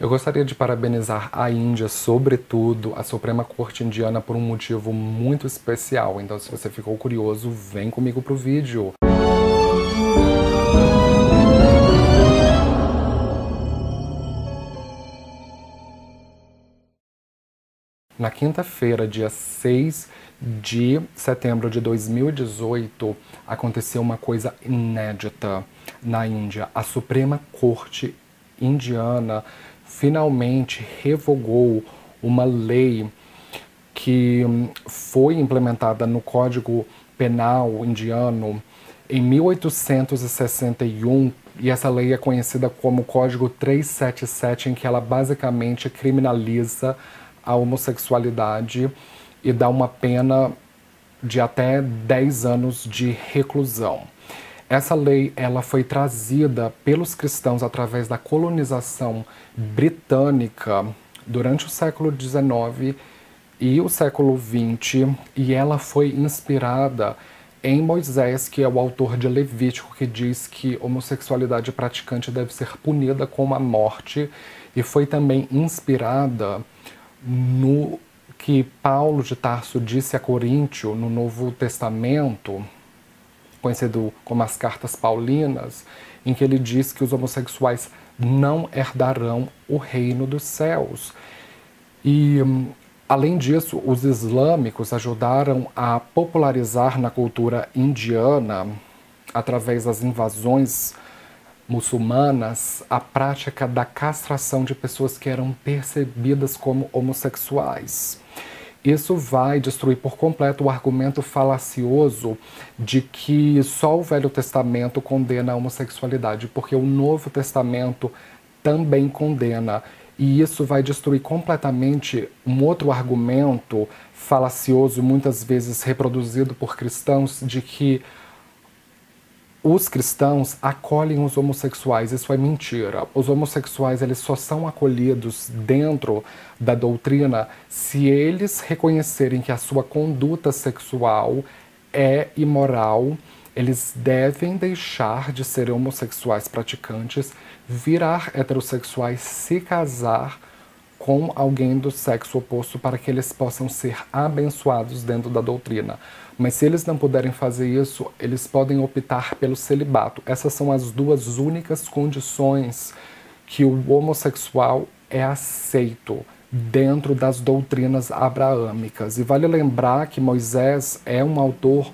Eu gostaria de parabenizar a Índia, sobretudo a Suprema Corte Indiana, por um motivo muito especial. Então, se você ficou curioso, vem comigo pro vídeo. Na quinta-feira, dia 6 de setembro de 2018, aconteceu uma coisa inédita na Índia. A Suprema Corte Indiana finalmente revogou uma lei que foi implementada no Código Penal indiano em 1861, e essa lei é conhecida como Código 377, em que ela basicamente criminaliza a homossexualidade e dá uma pena de até 10 anos de reclusão. Essa lei ela foi trazida pelos cristãos através da colonização britânica durante o século XIX e o século XX, e ela foi inspirada em Moisés, que é o autor de Levítico, que diz que homossexualidade praticante deve ser punida com a morte, e foi também inspirada no que Paulo de Tarso disse a Coríntio no Novo Testamento, conhecido como as Cartas Paulinas, em que ele diz que os homossexuais não herdarão o reino dos céus. E, além disso, os islâmicos ajudaram a popularizar na cultura indiana, através das invasões muçulmanas, a prática da castração de pessoas que eram percebidas como homossexuais. Isso vai destruir por completo o argumento falacioso de que só o Velho Testamento condena a homossexualidade, porque o Novo Testamento também condena. E isso vai destruir completamente um outro argumento falacioso, muitas vezes reproduzido por cristãos, de que os cristãos acolhem os homossexuais. Isso é mentira. Os homossexuais eles só são acolhidos dentro da doutrina se eles reconhecerem que a sua conduta sexual é imoral. Eles devem deixar de ser homossexuais praticantes, virar heterossexuais, se casar com alguém do sexo oposto para que eles possam ser abençoados dentro da doutrina. Mas se eles não puderem fazer isso, eles podem optar pelo celibato. Essas são as duas únicas condições que o homossexual é aceito dentro das doutrinas abraâmicas. E vale lembrar que Moisés é um autor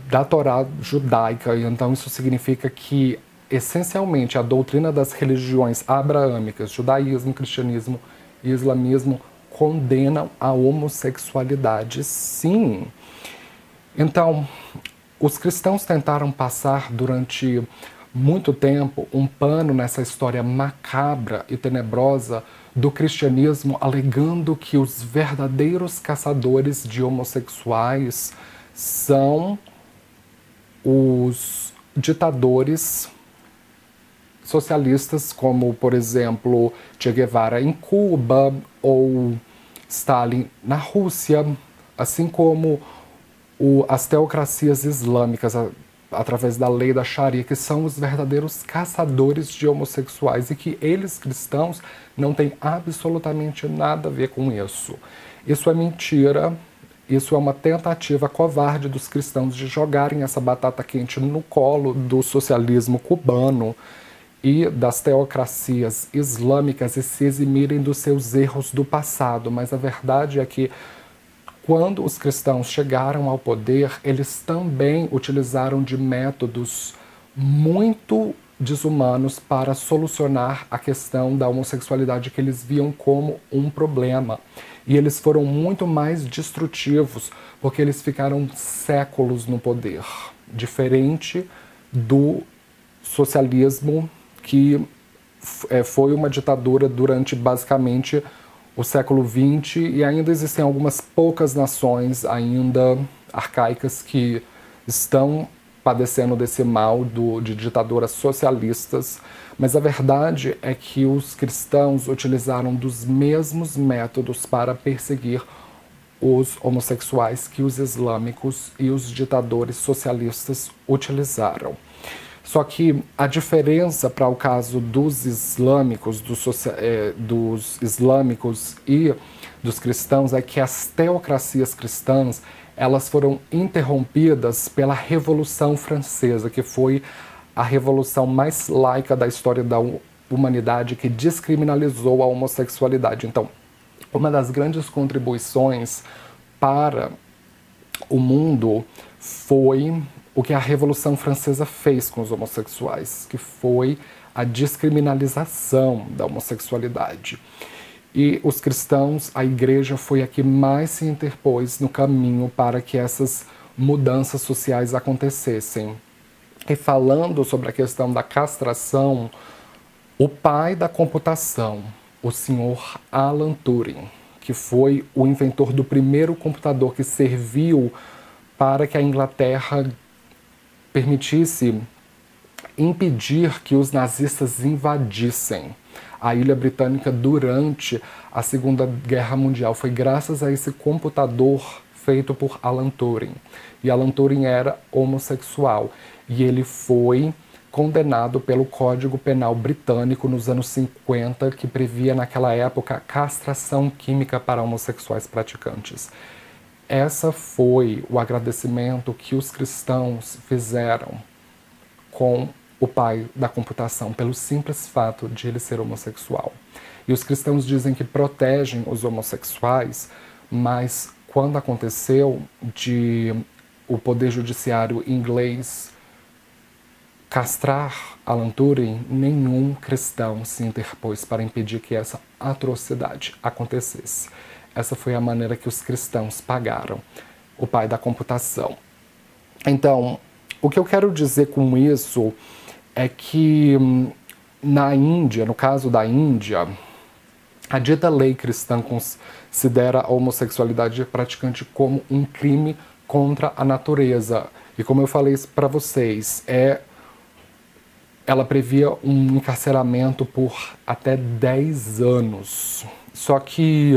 da Torá judaica, e então isso significa que, essencialmente, a doutrina das religiões abraâmicas, judaísmo, cristianismo e islamismo, condenam a homossexualidade, sim. Então, os cristãos tentaram passar durante muito tempo um pano nessa história macabra e tenebrosa do cristianismo, alegando que os verdadeiros caçadores de homossexuais são os ditadores socialistas, como, por exemplo, Che Guevara em Cuba ou Stalin na Rússia, assim como as teocracias islâmicas, através da lei da Sharia, que são os verdadeiros caçadores de homossexuais, e que eles, cristãos, não têm absolutamente nada a ver com isso. Isso é mentira. Isso é uma tentativa covarde dos cristãos de jogarem essa batata quente no colo do socialismo cubano e das teocracias islâmicas e se eximirem dos seus erros do passado. Mas a verdade é que, quando os cristãos chegaram ao poder, eles também utilizaram de métodos muito desumanos para solucionar a questão da homossexualidade, que eles viam como um problema. E eles foram muito mais destrutivos, porque eles ficaram séculos no poder, diferente do socialismo, que foi uma ditadura durante basicamente o século XX, e ainda existem algumas poucas nações ainda arcaicas que estão padecendo desse mal de ditaduras socialistas, mas a verdade é que os cristãos utilizaram dos mesmos métodos para perseguir os homossexuais que os islâmicos e os ditadores socialistas utilizaram. Só que a diferença para o caso dos islâmicos, dos islâmicos e dos cristãos é que as teocracias cristãs elas foram interrompidas pela Revolução Francesa, que foi a revolução mais laica da história da humanidade, que descriminalizou a homossexualidade. Então, uma das grandes contribuições para o mundo foi o que a Revolução Francesa fez com os homossexuais, que foi a descriminalização da homossexualidade. E os cristãos, a igreja foi a que mais se interpôs no caminho para que essas mudanças sociais acontecessem. E falando sobre a questão da castração, o pai da computação, o senhor Alan Turing, que foi o inventor do primeiro computador que serviu para que a Inglaterra permitisse impedir que os nazistas invadissem a ilha britânica durante a Segunda Guerra Mundial. Foi graças a esse computador feito por Alan Turing. E Alan Turing era homossexual e ele foi condenado pelo Código Penal britânico nos anos 50, que previa naquela época castração química para homossexuais praticantes. Essa foi o agradecimento que os cristãos fizeram com o pai da computação, pelo simples fato de ele ser homossexual. E os cristãos dizem que protegem os homossexuais, mas quando aconteceu de o poder judiciário inglês castrar Alan Turing, nenhum cristão se interpôs para impedir que essa atrocidade acontecesse. Essa foi a maneira que os cristãos pagaram o pai da computação. Então, o que eu quero dizer com isso é que na Índia, no caso da Índia, a dita lei cristã considera a homossexualidade praticante como um crime contra a natureza. E como eu falei para vocês, ela previa um encarceramento por até 10 anos. Só que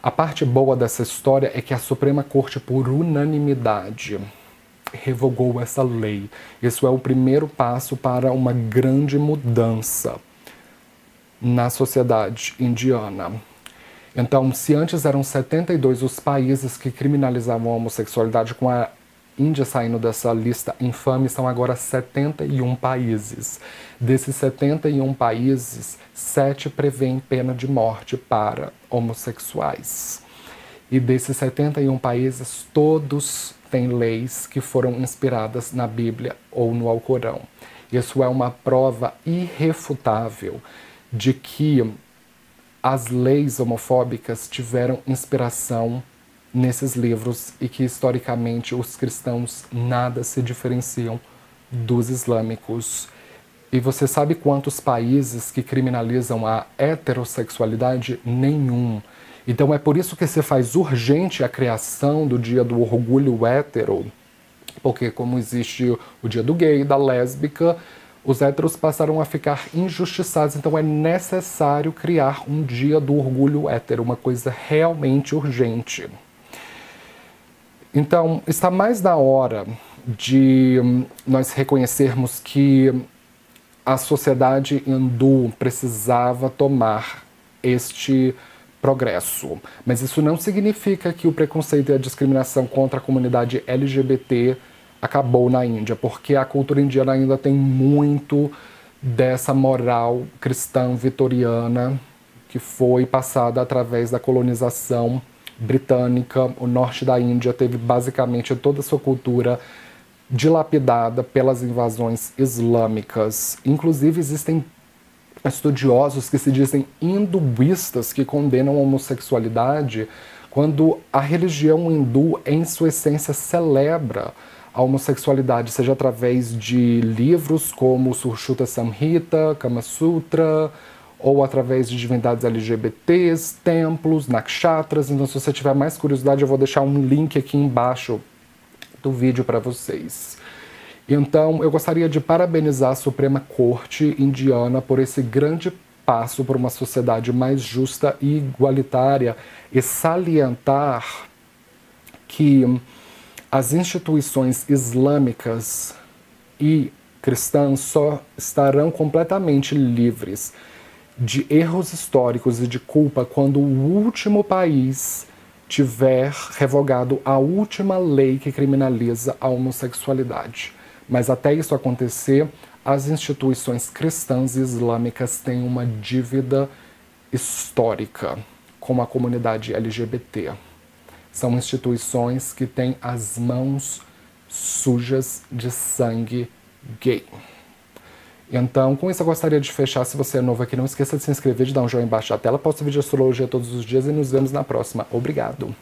a parte boa dessa história é que a Suprema Corte, por unanimidade, revogou essa lei. Isso é o primeiro passo para uma grande mudança na sociedade indiana. Então, se antes eram 72 os países que criminalizavam a homossexualidade, com a Índia saindo dessa lista infame, são agora 71 países. Desses 71 países, 7 prevêem pena de morte para homossexuais. E desses 71 países, todos têm leis que foram inspiradas na Bíblia ou no Alcorão. Isso é uma prova irrefutável de que as leis homofóbicas tiveram inspiração nesses livros e que, historicamente, os cristãos nada se diferenciam dos islâmicos. E você sabe quantos países que criminalizam a heterossexualidade? Nenhum. Então é por isso que se faz urgente a criação do Dia do Orgulho Hétero, porque como existe o Dia do Gay, da lésbica, os héteros passaram a ficar injustiçados. Então é necessário criar um Dia do Orgulho Hétero, uma coisa realmente urgente. Então, está mais na hora de nós reconhecermos que a sociedade hindu precisava tomar este progresso. Mas isso não significa que o preconceito e a discriminação contra a comunidade LGBT acabou na Índia, porque a cultura indiana ainda tem muito dessa moral cristã vitoriana que foi passada através da colonização britânica. O norte da Índia teve basicamente toda a sua cultura dilapidada pelas invasões islâmicas. Inclusive existem estudiosos que se dizem hinduístas que condenam a homossexualidade quando a religião hindu, em sua essência, celebra a homossexualidade, seja através de livros como Sushruta Samhita, Kama Sutra, ou através de divindades LGBTs, templos, nakshatras. Então, se você tiver mais curiosidade, eu vou deixar um link aqui embaixo do vídeo para vocês. Então, eu gostaria de parabenizar a Suprema Corte indiana por esse grande passo para uma sociedade mais justa e igualitária e salientar que as instituições islâmicas e cristãs só estarão completamente livres de erros históricos e de culpa quando o último país tiver revogado a última lei que criminaliza a homossexualidade. Mas até isso acontecer, as instituições cristãs e islâmicas têm uma dívida histórica com a comunidade LGBT. São instituições que têm as mãos sujas de sangue gay. Então, com isso eu gostaria de fechar. Se você é novo aqui, não esqueça de se inscrever, de dar um joinha embaixo da tela. Posto vídeo de astrologia todos os dias e nos vemos na próxima. Obrigado!